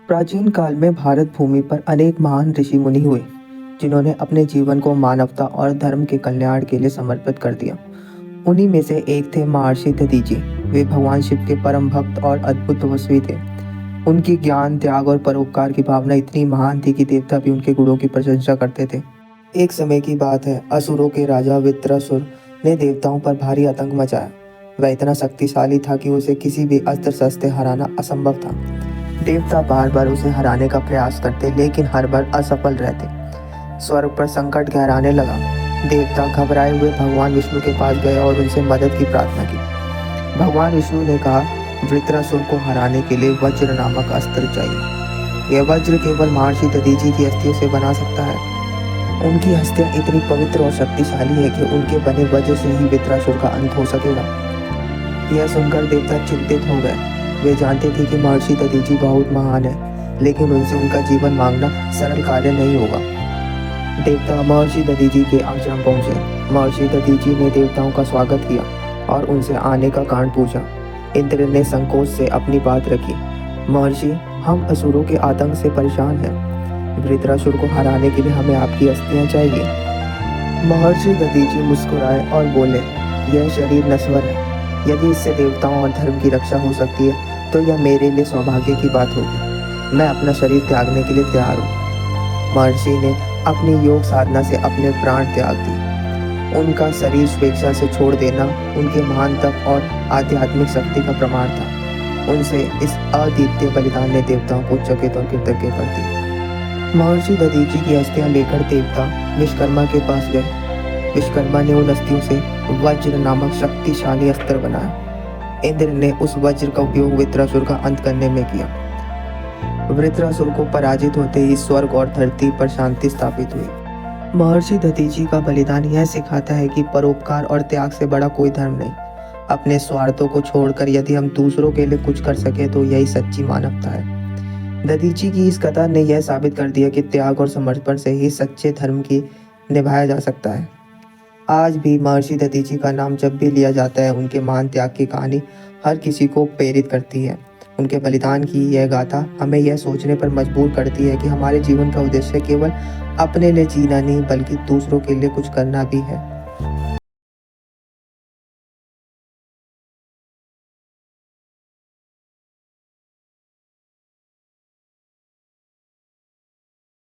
प्राचीन काल में भारत भूमि पर अनेक महान ऋषि मुनि हुए जिन्होंने अपने जीवन को मानवता और धर्म के कल्याण के लिए समर्पित कर दिया। उन्हीं में से एक थे महर्षि दधीचि। वे भगवान शिव के परम भक्त और अद्भुत तपस्वी थे। उनकी ज्ञान, त्याग और परोपकार की भावना इतनी महान थी कि देवता भी उनके गुणों की प्रशंसा करते थे। एक समय की बात है, असुरों के राजा वृत्रासुर ने देवताओं पर भारी आतंक मचाया। वह इतना शक्तिशाली था कि उसे किसी भी अस्त्र शस्त्र से हराना असंभव था। देवता बार बार उसे हराने का प्रयास करते, लेकिन हर बार असफल रहते। स्वर्ग पर संकट गहराने लगा। देवता घबराए हुए भगवान विष्णु के पास गए और उनसे मदद की प्रार्थना की। भगवान विष्णु ने कहा, वृत्रासुर को हराने के लिए वज्र नामक अस्त्र चाहिए। यह वज्र केवल महर्षि दधीचि की अस्थियों से बना सकता है। उनकी हस्तियां इतनी पवित्र और शक्तिशाली है कि उनके बने वज्र से ही वृत्रासुर का अंत हो सकेगा। यह सुनकर देवता चिंतित हो गए। वे जानते थे कि महर्षि दधीचि बहुत महान है, लेकिन उनसे उनका जीवन मांगना सरल कार्य नहीं होगा। देवता महर्षि दधीचि के आश्रम पहुंचे। महर्षि दधीचि ने देवताओं का स्वागत किया और उनसे आने का कारण पूछा। इंद्र ने संकोच से अपनी बात रखी। महर्षि, हम असुरों के आतंक से परेशान हैं। वृत्रासुर को हराने के लिए हमें आपकी अस्थियां चाहिए। महर्षि दधीचि मुस्कुराए और बोले, यह शरीर नश्वर है। यदि इससे देवताओं और धर्म की रक्षा हो सकती है तो यह मेरे लिए सौभाग्य की बात होगी। मैं अपना शरीर त्यागने के लिए तैयार हूँ। महर्षि ने अपनी योग साधना से अपने प्राण त्याग दिए। उनका शरीर स्वेच्छा से छोड़ देना उनके महान तप और आध्यात्मिक शक्ति का प्रमाण था। उनसे इस अद्वितीय बलिदान ने देवताओं को चकित और कृतज्ञ कर दिया। महर्षि दधीचि की अस्थियां लेकर देवता विश्वकर्मा के पास गए। विश्वकर्मा ने उन अस्थियों से वज्र नामक शक्तिशाली अस्त्र बनाया। इंद्र ने उस वज्र का उपयोग वृत्रासुर का अंत करने में किया। वृत्रासुर को पराजित होते ही स्वर्ग और धरती पर शांति स्थापित हुई। महर्षि दधीचि का बलिदान यह सिखाता है कि परोपकार और त्याग से बड़ा कोई धर्म नहीं। अपने स्वार्थों को छोड़कर यदि हम दूसरों के लिए कुछ कर सके तो यही सच्ची मानवता है। दधीचि की इस कथा ने यह साबित कर दिया कि त्याग और समर्पण से ही सच्चे धर्म की निभाया जा सकता है। आज भी महर्षि दधीचि का नाम जब भी लिया जाता है, उनके महान त्याग की कहानी हर किसी को प्रेरित करती है। उनके बलिदान की यह गाथा हमें यह सोचने पर मजबूर करती है कि हमारे जीवन का उद्देश्य केवल अपने लिए जीना नहीं बल्कि दूसरों के लिए कुछ करना भी है।